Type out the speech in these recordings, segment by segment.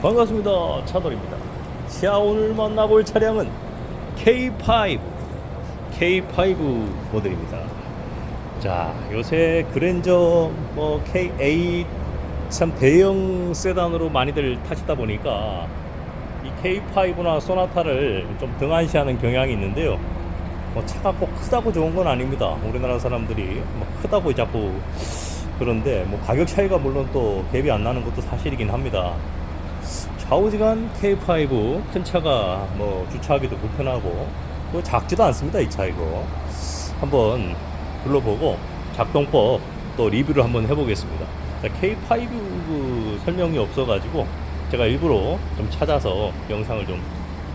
반갑습니다. 차돌입니다. 자, 오늘 만나볼 차량은 K5 모델입니다. 자, 요새 그랜저 K8 참 대형 세단으로 많이들 타시다 보니까 이 K5나 소나타를 좀 등한시하는 경향이 있는데요. 차가 꼭 크다고 좋은 건 아닙니다. 우리나라 사람들이 크다고 자꾸 그런데 가격 차이가 물론 또 대비 안 나는 것도 사실이긴 합니다. 좌우지간 K5 큰 차가 주차하기도 불편하고 또 작지도 않습니다. 이 차 이거 한번 둘러보고 작동법 또 리뷰를 한번 해보겠습니다. 자, K5 설명이 없어가지고 제가 일부러 좀 찾아서 영상을 좀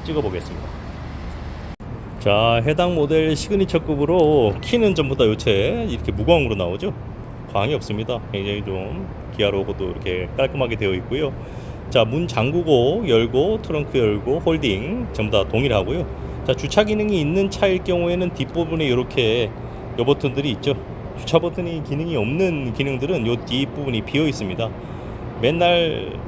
찍어보겠습니다. 자, 해당 모델 시그니처급으로 키는 전부 다 요체 이렇게 무광으로 나오죠. 광이 없습니다. 굉장히 좀 기아로고도 이렇게 깔끔하게 되어 있고요. 자, 문 잠그고 열고 트렁크 열고 홀딩 전부 다 동일하고요. 자, 주차 기능이 있는 차일 경우에는 뒷부분에 이렇게 요 버튼들이 있죠. 주차 버튼이 기능이 없는 기능들은 요 뒷부분이 비어 있습니다. 맨날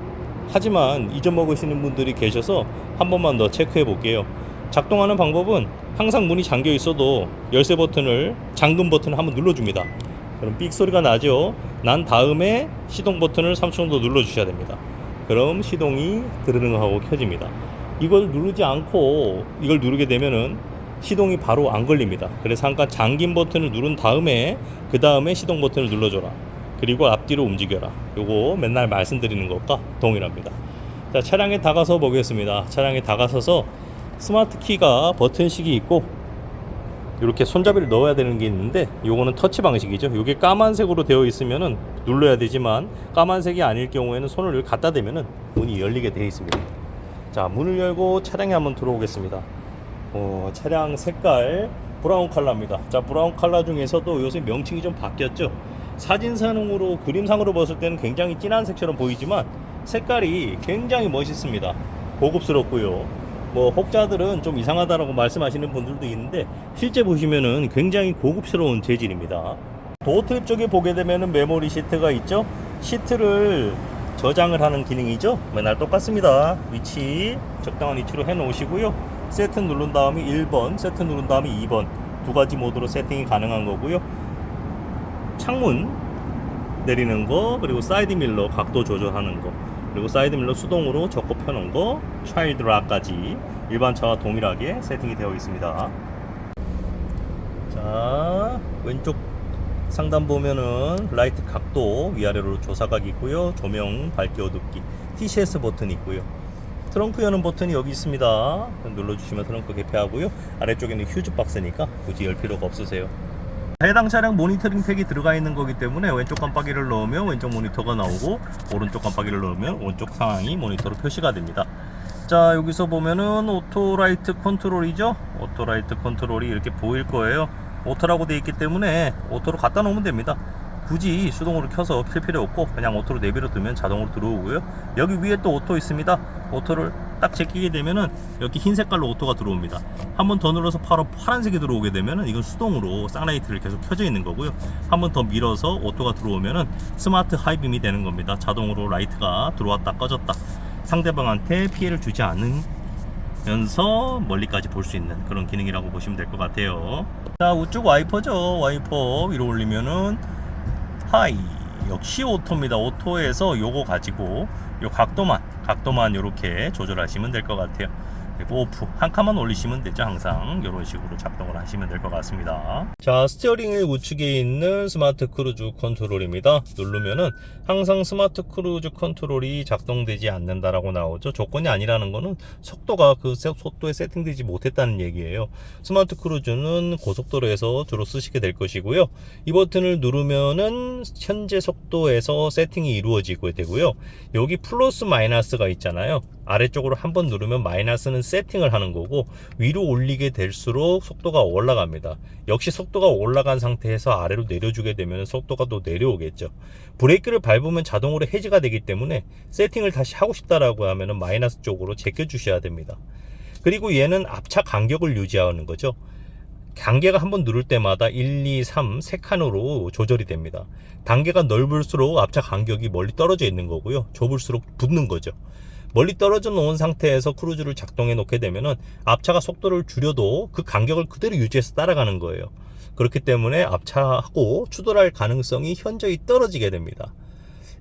하지만 잊어먹으시는 분들이 계셔서 한 번만 더 체크해 볼게요. 작동하는 방법은 항상 문이 잠겨 있어도 열쇠 버튼을 잠금 버튼을 한번 눌러줍니다. 그럼 삑 소리가 나죠. 난 다음에 시동 버튼을 3초 정도 눌러 주셔야 됩니다. 그럼 시동이 드르릉 하고 켜집니다. 이걸 누르지 않고 이걸 누르게 되면은 시동이 바로 안 걸립니다. 그래서 잠깐 잠긴 버튼을 누른 다음에 그 다음에 시동 버튼을 눌러줘라. 그리고 앞뒤로 움직여라. 요거 맨날 말씀드리는 것과 동일합니다. 자, 차량에 다가서 보겠습니다. 차량에 다가서서 스마트 키가 버튼식이 있고 이렇게 손잡이를 넣어야 되는 게 있는데 요거는 터치 방식이죠. 요게 까만색으로 되어 있으면은 눌러야 되지만 까만색이 아닐 경우에는 손을 여기 갖다 대면은 문이 열리게 되어 있습니다. 자, 문을 열고 차량에 한번 들어오겠습니다. 차량 색깔 브라운 컬러입니다. 자, 브라운 컬러 중에서도 요새 명칭이 좀 바뀌었죠. 사진상으로 그림상으로 봤을 때는 굉장히 진한 색처럼 보이지만 색깔이 굉장히 멋있습니다. 고급스럽고요. 혹자들은 좀 이상하다라고 말씀하시는 분들도 있는데 실제 보시면은 굉장히 고급스러운 재질입니다. 도어트립 쪽에 보게 되면은 메모리 시트가 있죠. 시트를 저장을 하는 기능이죠. 맨날 똑같습니다. 위치 적당한 위치로 해 놓으시고요. 세트 누른 다음에 1번, 세트 누른 다음에 2번 두 가지 모드로 세팅이 가능한 거고요. 창문 내리는 거, 그리고 사이드 밀러 각도 조절하는 거, 그리고 사이드 밀러 수동으로 접고 펴놓은 거, 차일드 락까지 일반 차와 동일하게 세팅이 되어 있습니다. 자, 왼쪽 상단 보면은 라이트 각도 위아래로 조사각이 있고요. 조명 밝기 어둡기, TCS 버튼이 있고요. 트렁크 여는 버튼이 여기 있습니다. 눌러주시면 트렁크 개폐하고요. 아래쪽에는 휴즈 박스니까 굳이 열 필요가 없으세요. 해당 차량 모니터링 팩이 들어가 있는 거기 때문에 왼쪽 깜빡이를 넣으면 왼쪽 모니터가 나오고 오른쪽 깜빡이를 넣으면 오른쪽 상황이 모니터로 표시가 됩니다. 자, 여기서 보면은 오토라이트 컨트롤이죠. 오토라이트 컨트롤이 이렇게 보일 거예요. 오토라고 되어 있기 때문에 오토로 갖다 놓으면 됩니다. 굳이 수동으로 켜서 킬 필요 없고 그냥 오토로 내비로 두면 자동으로 들어오고요. 여기 위에 또 오토 있습니다. 오토를 딱 제끼게 되면은 여기 흰 색깔로 오토가 들어옵니다. 한 번 더 눌러서 바로 파란색이 들어오게 되면은 이건 수동으로 쌍라이트를 계속 켜져 있는 거고요. 한 번 더 밀어서 오토가 들어오면은 스마트 하이빔이 되는 겁니다. 자동으로 라이트가 들어왔다 꺼졌다, 상대방한테 피해를 주지 않으면서 멀리까지 볼 수 있는 그런 기능이라고 보시면 될 것 같아요. 자, 우측 와이퍼죠. 와이퍼 위로 올리면은 하이, 역시 오토입니다. 오토에서 요거 가지고 요 각도만 요렇게 조절하시면 될 것 같아요. 그리고 오프 한 칸만 올리시면 되죠. 항상 이런 식으로 작동을 하시면 될 것 같습니다. 자, 스티어링의 우측에 있는 스마트 크루즈 컨트롤입니다. 누르면은 항상 스마트 크루즈 컨트롤이 작동되지 않는다라고 나오죠. 조건이 아니라는 거는 속도가 그 속도에 세팅되지 못했다는 얘기예요. 스마트 크루즈는 고속도로에서 주로 쓰시게 될 것이고요. 이 버튼을 누르면은 현재 속도에서 세팅이 이루어지게 되고요. 여기 플러스 마이너스가 있잖아요. 아래쪽으로 한번 누르면 마이너스는 세팅을 하는 거고 위로 올리게 될수록 속도가 올라갑니다. 역시 속도가 올라간 상태에서 아래로 내려주게 되면 속도가 또 내려오겠죠. 브레이크를 밟으면 자동으로 해지가 되기 때문에 세팅을 다시 하고 싶다라고 하면 마이너스 쪽으로 제껴 주셔야 됩니다. 그리고 얘는 앞차 간격을 유지하는 거죠. 단계가 한번 누를 때마다 1, 2, 3, 3칸으로 조절이 됩니다. 단계가 넓을수록 앞차 간격이 멀리 떨어져 있는 거고요. 좁을수록 붙는 거죠. 멀리 떨어져 놓은 상태에서 크루즈를 작동해 놓게 되면은 앞차가 속도를 줄여도 그 간격을 그대로 유지해서 따라가는 거예요. 그렇기 때문에 앞차하고 추돌할 가능성이 현저히 떨어지게 됩니다.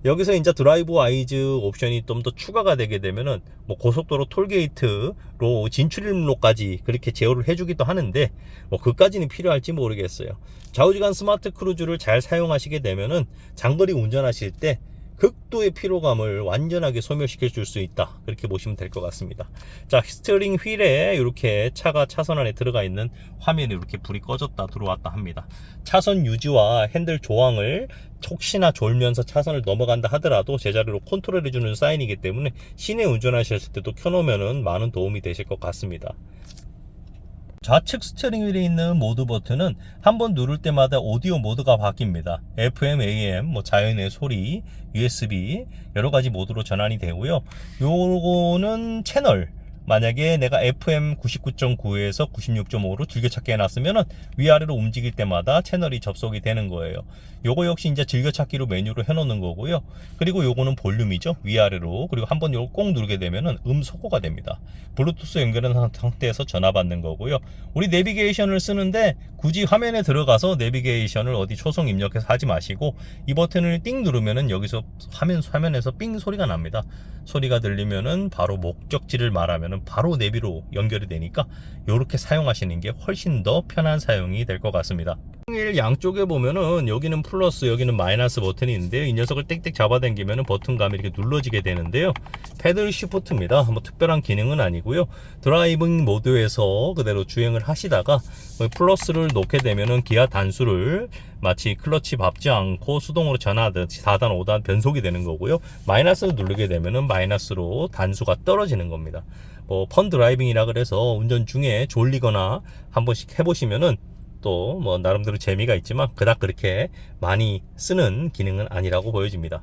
여기서 이제 드라이브 와이즈 옵션이 좀 더 추가가 되게 되면은 뭐 고속도로 톨게이트로 진출입로까지 그렇게 제어를 해주기도 하는데 뭐 그까지는 필요할지 모르겠어요. 좌우지간 스마트 크루즈를 잘 사용하시게 되면은 장거리 운전하실 때 극도의 피로감을 완전하게 소멸시켜 줄 수 있다, 그렇게 보시면 될 것 같습니다. 자, 스티어링 휠에 이렇게 차가 차선 안에 들어가 있는 화면에 이렇게 불이 꺼졌다 들어왔다 합니다. 차선 유지와 핸들 조항을 혹시나 졸면서 차선을 넘어간다 하더라도 제자리로 컨트롤 해주는 사인이기 때문에 시내 운전하셨을 때도 켜놓으면 많은 도움이 되실 것 같습니다. 좌측 스티어링 휠에 있는 모드 버튼은 한번 누를 때마다 오디오 모드가 바뀝니다. FM, AM, 뭐 자연의 소리, USB 여러 가지 모드로 전환이 되고요. 요거는 채널, 만약에 내가 FM 99.9에서 96.5로 즐겨찾기 해놨으면 위아래로 움직일 때마다 채널이 접속이 되는 거예요. 요거 역시 이제 즐겨찾기로 메뉴로 해놓는 거고요. 그리고 요거는 볼륨이죠, 위아래로. 그리고 한번 요거 꼭 누르게 되면은 소거가 됩니다. 블루투스 연결한 상태에서 전화 받는 거고요. 우리 내비게이션을 쓰는데 굳이 화면에 들어가서 내비게이션을 어디 초성 입력해서 하지 마시고 이 버튼을 띵 누르면은 여기서 화면에서 삥 소리가 납니다. 소리가 들리면은 바로 목적지를 말하면은 바로 내비로 연결이 되니까 이렇게 사용하시는 게 훨씬 더 편한 사용이 될 것 같습니다. 양쪽에 보면은 여기는 플러스, 여기는 마이너스 버튼이 있는데요. 이 녀석을 땡땡 잡아당기면은 버튼감이 이렇게 눌러지게 되는데요. 패들 시프트입니다. 뭐 특별한 기능은 아니고요. 드라이빙 모드에서 그대로 주행을 하시다가 플러스를 놓게 되면은 기아 단수를 마치 클러치 밟지 않고 수동으로 전하듯 4단 5단 변속이 되는 거고요. 마이너스를 누르게 되면은 마이너스로 단수가 떨어지는 겁니다. 뭐 펀 드라이빙이라 그래서 운전 중에 졸리거나 한 번씩 해보시면은 또 뭐 나름대로 재미가 있지만 그닥 그렇게 많이 쓰는 기능은 아니라고 보여집니다.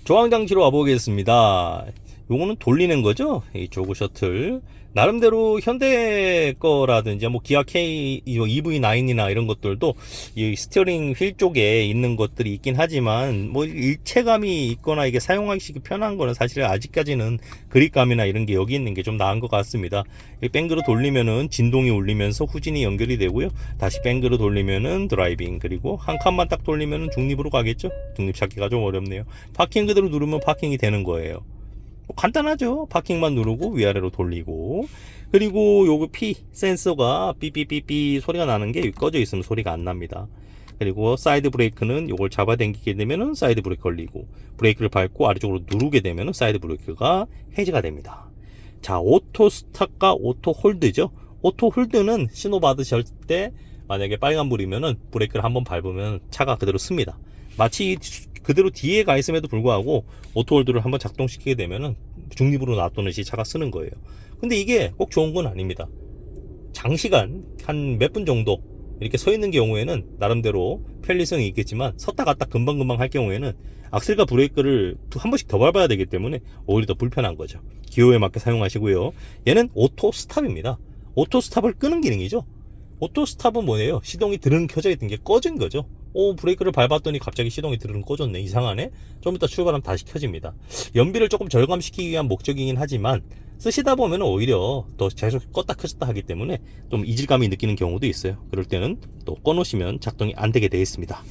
조항 장치로 와보겠습니다. 요거는 돌리는 거죠. 이 조그 셔틀. 나름대로 현대 거라든지 뭐 기아 K EV9이나 이런 것들도 이 스티어링 휠 쪽에 있는 것들이 있긴 하지만 뭐 일체감이 있거나 이게 사용하기 편한 거는 사실 아직까지는 그립감이나 이런 게 여기 있는 게 좀 나은 것 같습니다. 뱅그로 돌리면은 진동이 울리면서 후진이 연결이 되고요. 다시 뱅그로 돌리면은 드라이빙, 그리고 한 칸만 딱 돌리면은 중립으로 가겠죠. 중립 찾기가 좀 어렵네요. 파킹 그대로 누르면 파킹이 되는 거예요. 간단하죠. 파킹만 누르고 위아래로 돌리고, 그리고 요거 P 센서가 삐삐삐삐 소리가 나는 게 꺼져 있으면 소리가 안 납니다. 그리고 사이드 브레이크는 요걸 잡아당기게 되면은 사이드 브레이크 걸리고, 브레이크를 밟고 아래쪽으로 누르게 되면은 사이드 브레이크가 해제가 됩니다. 자, 오토 스탑과 오토 홀드죠. 오토 홀드는 신호 받으실 때 만약에 빨간불이면은 브레이크를 한번 밟으면 차가 그대로 씁니다. 마치 그대로 뒤에 가 있음에도 불구하고 오토홀드를 한번 작동시키게 되면은 중립으로 놔두듯이 차가 쓰는 거예요. 근데 이게 꼭 좋은 건 아닙니다. 장시간 한 몇 분 정도 이렇게 서 있는 경우에는 나름대로 편리성이 있겠지만 섰다 갔다 금방금방 할 경우에는 악셀과 브레이크를 한 번씩 더 밟아야 되기 때문에 오히려 더 불편한 거죠. 기호에 맞게 사용하시고요. 얘는 오토 스탑입니다. 오토 스탑을 끄는 기능이죠. 오토 스탑은 뭐예요? 시동이 드릉 켜져 있던 게 꺼진 거죠. 브레이크를 밟았더니 갑자기 시동이 드릉 꺼졌네, 이상하네. 좀 이따 출발하면 다시 켜집니다. 연비를 조금 절감시키기 위한 목적이긴 하지만 쓰시다 보면 오히려 더 계속 껐다 켜졌다 하기 때문에 좀 이질감이 느끼는 경우도 있어요. 그럴 때는 또 꺼놓으시면 작동이 안 되게 되어 있습니다.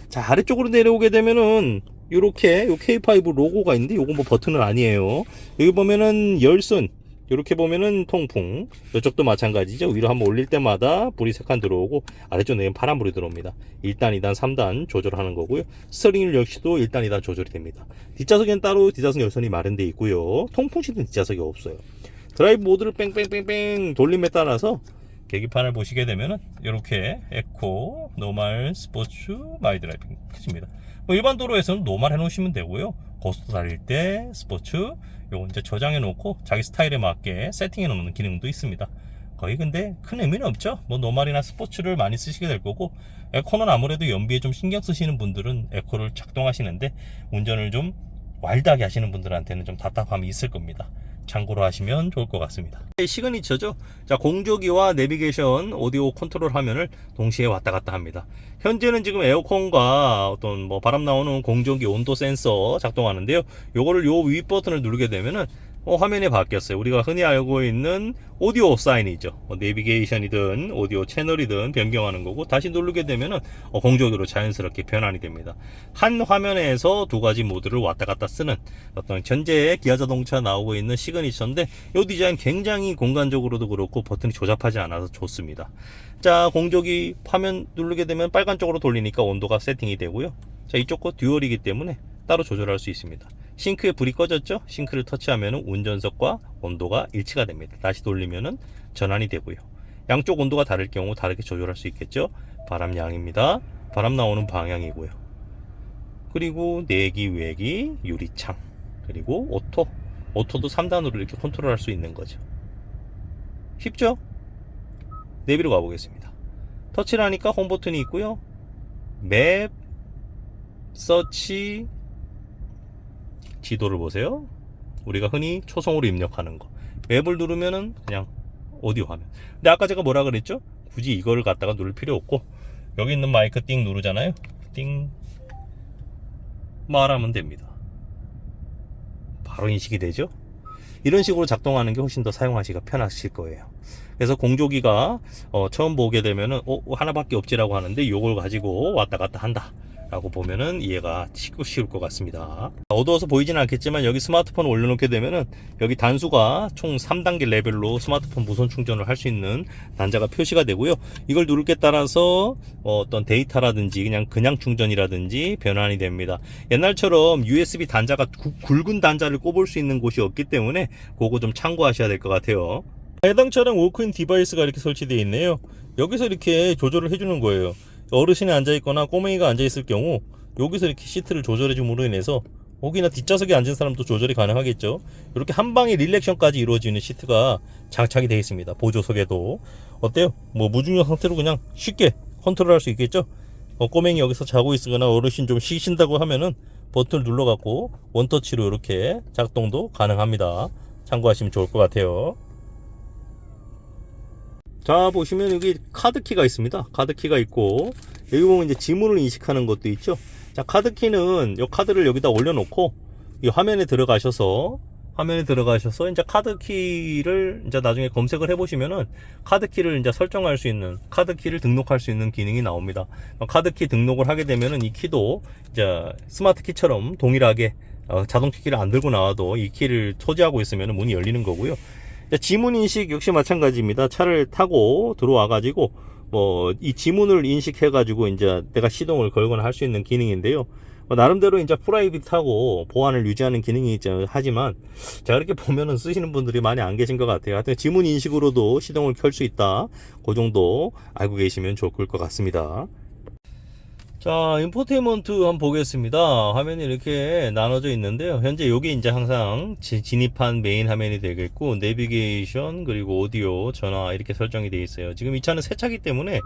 자, 아래쪽으로 내려오게 되면은 요렇게 요 K5 로고가 있는데 요건 뭐 버튼은 아니에요. 여기 보면은 열선, 이렇게 보면은 통풍, 이쪽도 마찬가지죠. 위로 한번 올릴 때마다 불이 3칸 들어오고 아래쪽 내면 파란불이 들어옵니다. 1단, 2단, 3단 조절하는 거고요. 스티어링 역시도 1단, 2단 조절이 됩니다. 뒷좌석에는 따로 뒷좌석 열선이 마련되어 있고요. 통풍 시트는 뒷좌석이 없어요. 드라이브 모드를 뺑뺑뺑뺑 돌림에 따라서 계기판을 보시게 되면은 이렇게 에코, 노멀, 스포츠, 마이 드라이빙 켜집니다. 일반 도로에서는 노멀 해놓으시면 되고요. 고속도 달릴 때 스포츠, 요거 이제 저장해 놓고 자기 스타일에 맞게 세팅해 놓는 기능도 있습니다. 거의 근데 큰 의미는 없죠. 뭐 노멀이나 스포츠를 많이 쓰시게 될 거고, 에코는 아무래도 연비에 좀 신경 쓰시는 분들은 에코를 작동하시는데 운전을 좀 와일드하게 하시는 분들한테는 좀 답답함이 있을 겁니다. 참고로 하시면 좋을 것 같습니다. 시그니처죠. 자, 공조기와 내비게이션, 오디오 컨트롤 화면을 동시에 왔다 갔다 합니다. 현재는 지금 에어컨과 어떤 뭐 바람 나오는 공조기 온도 센서 작동하는데요. 요거를 요 위 버튼을 누르게 되면은 화면이 바뀌었어요. 우리가 흔히 알고 있는 오디오 사인이죠. 내비게이션이든 오디오 채널이든 변경하는 거고, 다시 누르게 되면은 공조기로 자연스럽게 변환이 됩니다. 한 화면에서 두 가지 모드를 왔다 갔다 쓰는 어떤 현재 기아 자동차 나오고 있는 시그니처인데, 이 디자인 굉장히 공간적으로도 그렇고 버튼이 조잡하지 않아서 좋습니다. 자, 공조기 화면 누르게 되면 빨간 쪽으로 돌리니까 온도가 세팅이 되고요. 자, 이쪽 거 듀얼이기 때문에 따로 조절할 수 있습니다. 싱크에 불이 꺼졌죠? 싱크를 터치하면 운전석과 온도가 일치가 됩니다. 다시 돌리면 전환이 되고요. 양쪽 온도가 다를 경우 다르게 조절할 수 있겠죠? 바람량입니다. 바람 나오는 방향이고요. 그리고 내기, 외기, 유리창, 그리고 오토도 3단으로 이렇게 컨트롤할 수 있는 거죠. 쉽죠? 내비로 가보겠습니다. 터치를 하니까 홈 버튼이 있고요. 맵, 서치, 지도를 보세요. 우리가 흔히 초성으로 입력하는 거. 맵을 누르면은 그냥 오디오 화면. 근데 아까 제가 뭐라 그랬죠? 굳이 이거를 갖다가 누를 필요 없고, 여기 있는 마이크 띵 누르잖아요. 띵 말하면 됩니다. 바로 인식이 되죠? 이런 식으로 작동하는 게 훨씬 더 사용하시기가 편하실 거예요. 그래서 공조기가 처음 보게 되면은 하나밖에 없지라고 하는데, 이걸 가지고 왔다 갔다 한다 라고 보면은 이해가 쉬울 것 같습니다. 어두워서 보이진 않겠지만, 여기 스마트폰을 올려놓게 되면은 여기 단수가 총 3단계 레벨로 스마트폰 무선 충전을 할 수 있는 단자가 표시가 되고요. 이걸 누를 게 따라서 어떤 데이터라든지 그냥 충전이라든지 변환이 됩니다. 옛날처럼 USB 단자가 굵은 단자를 꼽을 수 있는 곳이 없기 때문에 그거 좀 참고하셔야 될 것 같아요. 해당 차량 워크인 디바이스가 이렇게 설치되어 있네요. 여기서 이렇게 조절을 해주는 거예요. 어르신이 앉아있거나 꼬맹이가 앉아있을 경우 여기서 이렇게 시트를 조절해 줌으로 인해서 혹이나 뒷좌석에 앉은 사람도 조절이 가능하겠죠. 이렇게 한방에 릴렉션까지 이루어지는 시트가 장착이 되어 있습니다. 보조석에도. 어때요? 무중력 상태로 그냥 쉽게 컨트롤할 수 있겠죠. 꼬맹이 여기서 자고 있으거나 어르신 좀 쉬신다고 하면은 버튼을 눌러갖고 원터치로 이렇게 작동도 가능합니다. 참고하시면 좋을 것 같아요. 자, 보시면 여기 카드키가 있습니다. 카드키가 있고, 여기 보면 이제 지문을 인식하는 것도 있죠. 자, 카드키는 이 카드를 여기다 올려놓고 이 화면에 들어가셔서 이제 카드키를 이제 나중에 검색을 해보시면은 카드키를 이제 설정할 수 있는, 카드키를 등록할 수 있는 기능이 나옵니다. 카드키 등록을 하게 되면은 이 키도 이제 스마트 키처럼 동일하게 자동차 키를 안 들고 나와도 이 키를 소지하고 있으면 문이 열리는 거고요. 지문 인식 역시 마찬가지입니다. 차를 타고 들어와 가지고 이 지문을 인식해 가지고 이제 내가 시동을 걸거나 할 수 있는 기능인데요. 나름대로 이제 프라이빗하고 보안을 유지하는 기능이 있죠. 하지만 제가 이렇게 보면은 쓰시는 분들이 많이 안 계신 것 같아요. 하여튼 지문 인식으로도 시동을 켤 수 있다. 그 정도 알고 계시면 좋을 것 같습니다. 자, 인포테인먼트 한번 보겠습니다. 화면이 이렇게 나눠져 있는데요. 현재 여기 이제 항상 진입한 메인 화면이 되겠고, 내비게이션, 그리고 오디오, 전화 이렇게 설정이 되어 있어요. 지금 이 차는 새 차기 때문에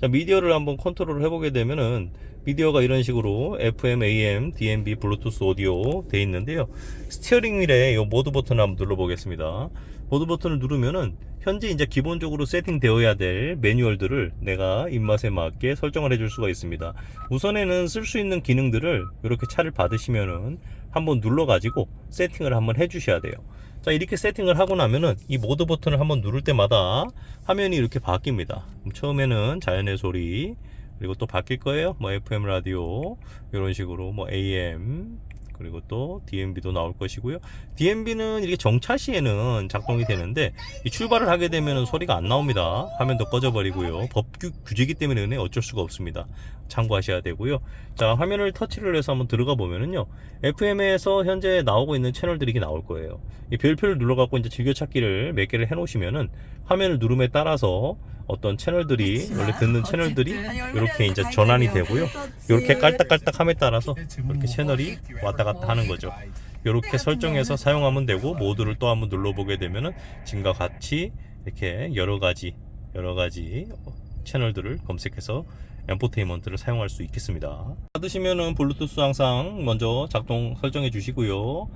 미디어를 한번 컨트롤을 해보게 되면은 미디어가 이런 식으로 FM, AM, DMB, 블루투스 오디오 되어 있는데요. 스티어링 휠에 이 모드 버튼을 한번 눌러보겠습니다. 모드 버튼을 누르면은 현재 이제 기본적으로 세팅되어야 될 매뉴얼들을 내가 입맛에 맞게 설정을 해줄 수가 있습니다. 우선에는 쓸 수 있는 기능들을 이렇게 차를 받으시면은 한번 눌러가지고 세팅을 한번 해주셔야 돼요. 자, 이렇게 세팅을 하고 나면은 이 모드 버튼을 한번 누를 때마다 화면이 이렇게 바뀝니다. 처음에는 자연의 소리, 그리고 또 바뀔 거예요. FM 라디오, 이런 식으로 AM, 그리고 또 DMB도 나올 것이고요. DMB는 이렇게 정차 시에는 작동이 되는데, 이 출발을 하게 되면 소리가 안 나옵니다. 화면도 꺼져버리고요. 법 규제이기 때문에 어쩔 수가 없습니다. 참고하셔야 되고요. 자, 화면을 터치를 해서 한번 들어가 보면은요, FM에서 현재 나오고 있는 채널들이 이렇게 나올 거예요. 이 별표를 눌러갖고 이제 즐겨찾기를 몇 개를 해놓으시면은 화면을 누름에 따라서 어떤 채널들이, 원래 듣는 채널들이 이렇게 이제 전환이 되고요. 이렇게 깔딱깔딱함에 따라서 이렇게 채널이 왔다 갔다 하는 거죠. 이렇게 설정해서 사용하면 되고, 모드를 또 한번 눌러보게 되면은 지금과 같이 이렇게 여러 가지 채널들을 검색해서 엔포테인먼트를 사용할 수 있겠습니다. 받으시면은 블루투스 항상 먼저 작동 설정해 주시고요.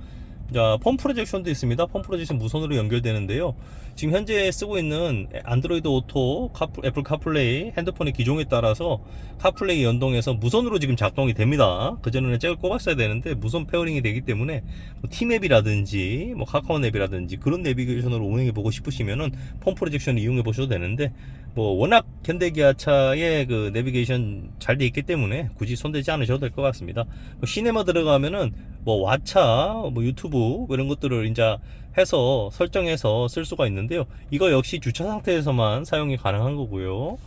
자, 펌 프로젝션도 있습니다. 펌 프로젝션 무선으로 연결되는데요. 지금 현재 쓰고 있는 안드로이드 오토, 애플 카플레이, 핸드폰의 기종에 따라서 카플레이 연동해서 무선으로 지금 작동이 됩니다. 그전에는 잭을 꼽았어야 되는데 무선 페어링이 되기 때문에 뭐 T맵이라든지 뭐 카카오 앱이라든지 그런 내비게이션으로 운행해 보고 싶으시면은 펌 프로젝션을 이용해 보셔도 되는데, 뭐 워낙 현대기아차의 그 내비게이션 잘 돼 있기 때문에 굳이 손대지 않으셔도 될 것 같습니다. 뭐 시네마 들어가면은 뭐 왓챠, 뭐 유튜브 이런 것들을 이제 해서 설정해서 쓸 수가 있는데요. 이거 역시 주차 상태에서만 사용이 가능한 거고요.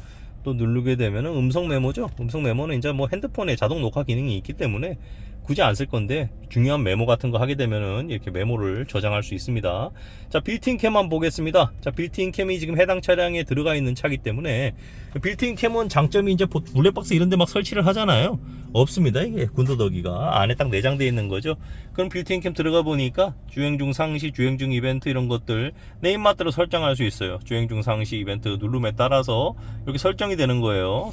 또 누르게 되면은 음성 메모죠. 음성 메모는 이제 뭐 핸드폰에 자동 녹화 기능이 있기 때문에 굳이 안 쓸 건데, 중요한 메모 같은 거 하게 되면은 이렇게 메모를 저장할 수 있습니다. 자, 빌트인 캠만 보겠습니다. 자, 빌트인 캠이 지금 해당 차량에 들어가 있는 차기 때문에, 빌트인 캠은 장점이 이제 블랙박스 이런 데 막 설치를 하잖아요. 없습니다. 이게 군더더기가 안에 딱 내장되어 있는 거죠. 그럼 빌트인 캠 들어가 보니까 주행 중 상시, 주행 중 이벤트 이런 것들 네임마트로 설정할 수 있어요. 주행 중 상시 이벤트 누름에 따라서 이렇게 설정이 되는 거예요.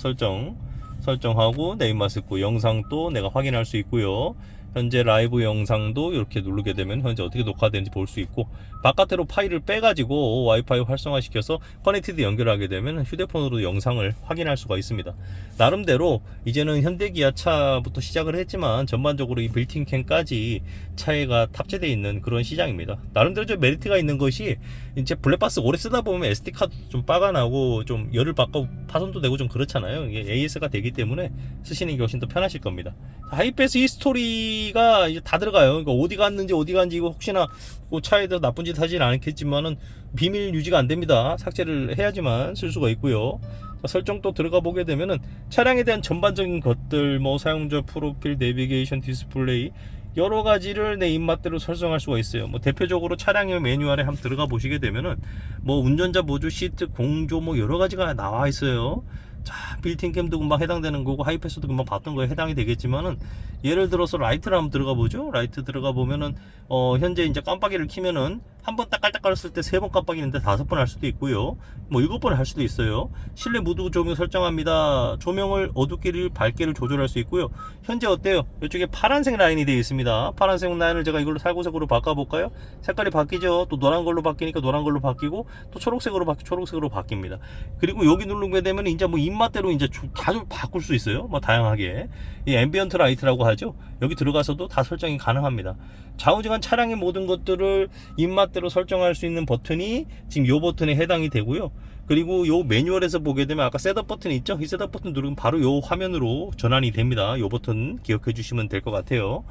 설정하고 네임마스크 영상도 내가 확인할 수 있고요. 현재 라이브 영상도 이렇게 누르게 되면 현재 어떻게 녹화되는지 볼 수 있고, 바깥으로 파일을 빼가지고 와이파이 활성화시켜서 커넥티드 연결하게 되면 휴대폰으로 영상을 확인할 수가 있습니다. 나름대로 이제는 현대기아차부터 시작을 했지만 전반적으로 이 빌트인 캠까지 차에가 탑재되어 있는 그런 시장입니다. 나름대로 좀 메리트가 있는 것이, 이제 블랙박스 오래 쓰다 보면 SD카드 좀 빠가나고 좀 열을 받고 파손도 되고 좀 그렇잖아요. 이게 AS가 되기 때문에 쓰시는 게 훨씬 더 편하실 겁니다. 하이패스 히스토리가 이제 다 들어가요. 그러니까 어디 갔는지 이거 혹시나 그 차에 더 나쁜 짓 하진 않겠지만은 비밀 유지가 안 됩니다. 삭제를 해야지만 쓸 수가 있고요. 자, 설정 또 들어가 보게 되면은 차량에 대한 전반적인 것들, 뭐 사용자 프로필, 내비게이션, 디스플레이 여러 가지를 내 입맛대로 설정할 수가 있어요. 뭐 대표적으로 차량의 매뉴얼에 한번 들어가 보시게 되면은 뭐 운전자 보조, 시트, 공조 뭐 여러 가지가 나와 있어요. 자, 빌트인 캠도 금방 해당되는 거고 하이패스도 금방 봤던 거에 해당이 되겠지만은, 예를 들어서 라이트를 한번 들어가 보죠. 라이트 들어가 보면은 현재 이제 깜빡이를 키면은 한 번 따깔따깔 했을 때 3번 깜빡이는데 5번 할 수도 있고요. 뭐 7번 할 수도 있어요. 실내 무드 조명 설정합니다. 조명을 어둡기를 밝기를 조절할 수 있고요. 현재 어때요? 이쪽에 파란색 라인이 되어 있습니다. 파란색 라인을 제가 이걸로 살구색으로 바꿔볼까요? 색깔이 바뀌죠. 또 노란 걸로 바뀌니까 노란 걸로 바뀌고, 또 초록색으로 초록색으로 바뀝니다. 그리고 여기 누르게 되면 이제 뭐 입맛대로 이제 다 바꿀 수 있어요. 뭐 다양하게. 이 앰비언트 라이트라고 하죠. 여기 들어가서도 다 설정이 가능합니다. 좌우지간 차량의 모든 것들을 입맛대로 설정할 수 있는 버튼이 지금 이 버튼에 해당이 되고요. 그리고 이 매뉴얼에서 보게 되면 아까 셋업 버튼 있죠? 이 셋업 버튼 누르면 바로 이 화면으로 전환이 됩니다. 이 버튼 기억해 주시면 될 것 같아요.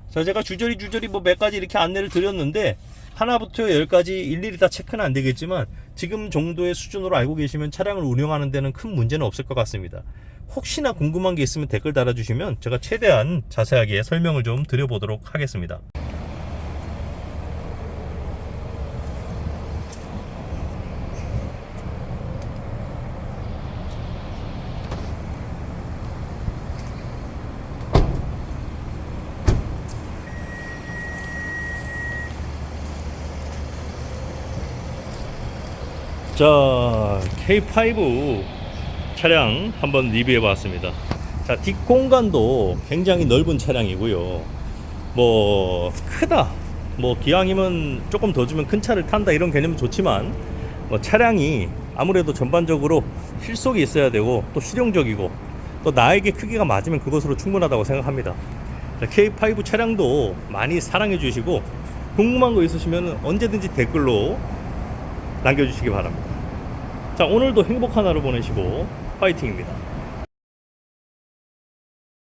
자, 제가 주저리 뭐 몇 가지 이렇게 안내를 드렸는데, 하나부터 10까지 일일이 다 체크는 안 되겠지만 지금 정도의 수준으로 알고 계시면 차량을 운영하는 데는 큰 문제는 없을 것 같습니다. 혹시나 궁금한 게 있으면 댓글 달아주시면 제가 최대한 자세하게 설명을 좀 드려보도록 하겠습니다. 자, K5 차량 한번 리뷰해 봤습니다. 자, 뒷공간도 굉장히 넓은 차량이고요. 뭐 크다, 뭐 기왕이면 조금 더 주면 큰 차를 탄다 이런 개념은 좋지만, 뭐 차량이 아무래도 전반적으로 실속이 있어야 되고 또 실용적이고 또 나에게 크기가 맞으면 그것으로 충분하다고 생각합니다. 자, K5 차량도 많이 사랑해 주시고, 궁금한 거 있으시면 언제든지 댓글로 남겨주시기 바랍니다. 자, 오늘도 행복한 하루 보내시고 파이팅입니다.